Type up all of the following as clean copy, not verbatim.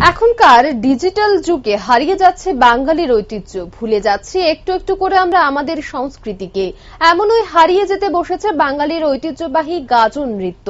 এখনকার ডিজিটাল যুগে হারিয়ে যাচ্ছে বাঙালির ঐতিহ্য, ভুলে যাচ্ছি একটু একটু করে আমরা আমাদের সংস্কৃতিকে। এমনই হারিয়ে যেতে বসেছে বাঙালির ঐতিহ্যবাহী গাজন নৃত্য।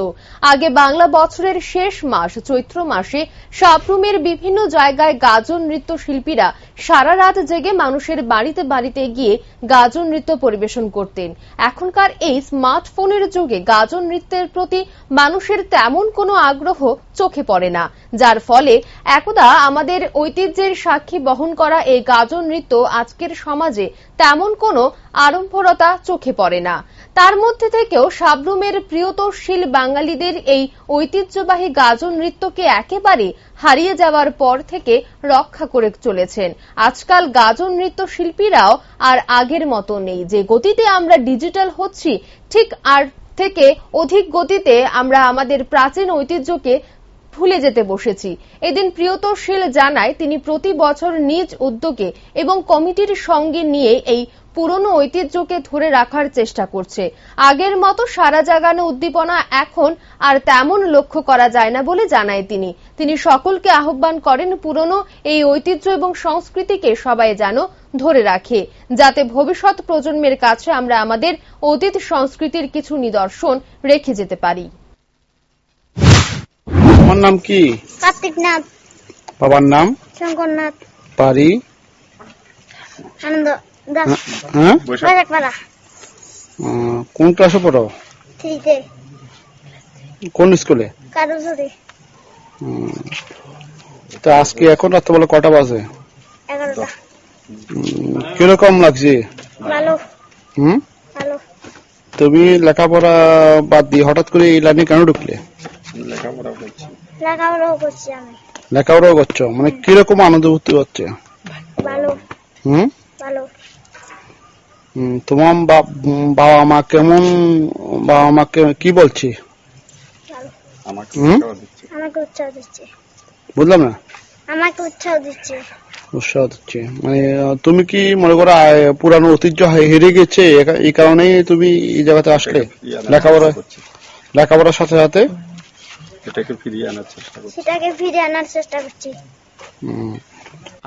আগে বাংলা বছরের শেষ মাস চৈত্র মাসে সাবরুমের বিভিন্ন জায়গায় গাজন নৃত্য শিল্পীরা সারা রাত জেগে মানুষের বাড়িতে বাড়িতে গিয়ে গাজন নৃত্য পরিবেশন করতেন। এখনকার এই স্মার্টফোনের যুগে গাজন নৃত্যের প্রতি মানুষের তেমন কোনো আগ্রহ চোখে পড়ে না, যার ফলে একদা আমাদের ঐতিহ্যের সাক্ষী বহন করা এই গাজন নৃত্য আজকের সমাজে তেমন কোনো আড়ম্বরতা চোখে পড়ে না। তার মধ্যে থেকেও সাবরুমের প্রিয়তশীল বাঙালিদের এই ঐতিহ্যবাহী গাজন নৃত্যকে একেবারে হারিয়ে যাওয়ার পর থেকে রক্ষা করে চলেছেন। আজকাল গাজন নৃত্য শিল্পীরাও আর আগের মতো নেই। যে গতিতে আমরা ডিজিটাল হচ্ছি, ঠিক আর থেকে অধিক গতিতে আমরা আমাদের প্রাচীন ঐতিহ্যকে ভুলে যেতে বসেছি। এদিন প্রিয়তশীল জানায় তিনি প্রতি বছর নিজ উদ্যোগে এবং কমিটির সঙ্গে নিয়ে এই পুরনো ঐতিহ্যকে ধরে রাখার চেষ্টা করছে। আগের মতো সারা জাগানো উদ্দীপনা এখন আর তেমন লক্ষ্য করা যায় না বলে জানায় তিনি সকলকে আহ্বান করেন পুরনো এই ঐতিহ্য এবং সংস্কৃতিকে সবাই যেন ধরে রাখে, যাতে ভবিষ্যৎ প্রজন্মের কাছে আমরা আমাদের অতীত সংস্কৃতির কিছু নিদর্শন রেখে যেতে পারি। তোমার নাম কি? কার্তিকনাথ। বাবার নাম? শঙ্করনাথ। বাড়ি? আনন্দ দাস। হ্যাঁ, বাজাকপাড়া। কোন ক্লাসে পড়ো? 3-তে। কোন স্কুলে? কারুজুরি। তো আজকে এখন রাত্রেবেলা কটা বাজে? 11টা। কিরকম লাগছে? ভালো। ভালো। তুমি লেখাপড়া বাদ দিয়ে হঠাৎ করে এই লাইনে কেন ঢুকলে? লেখাপড়াও করছি আমি। লেখাপড়াও করছো, মানে কিরকম আনন্দ ভর্তি হচ্ছে? ভালো। ভালো। তোমার বাবা মা কেমন? বাবা মাকে কি বলছি? আমাকে উৎসাহ দিচ্ছে। বুঝলাম না। আমাকে উৎসাহ দিচ্ছে। উৎসাহ দিচ্ছে মানে তুমি কি মনে করো পুরানো ঐতিহ্য হেরে গেছে, এই কারণেই তুমি এই জায়গাতে আসলে লেখাপড়ার সাথে সাথে সেটাকে ফিরিয়ে আনার চেষ্টা করছি।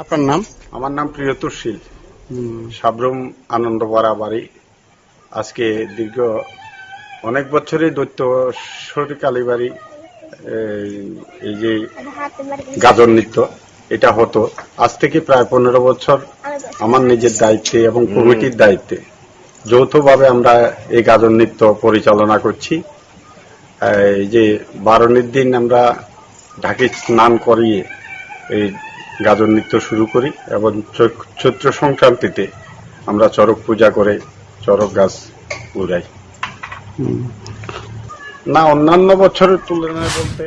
আপনার নাম? আমার নাম প্রিয়তশীল, সাবরুম আনন্দপাড়া বাড়ি। আজকে দীর্ঘ অনেক বছরই দৈত্য সরকালীবাড়ি এই যে গাজন নৃত্য এটা হতো, আজ থেকে প্রায় 15 বছর আমার নিজের দায়িত্বে এবং কমিটির দায়িত্বে যৌথভাবে আমরা এই গাজন নৃত্য পরিচালনা করছি। এই যে 12 দিন আমরা ঢাকি স্নান করিয়ে এই গাজন নৃত্য শুরু করি এবং চৈত্র সংক্রান্তিতে আমরা চড়ক পূজা করে চড়ক গাছ উড়াই। না, অন্যান্য বছরের তুলনায় বলতে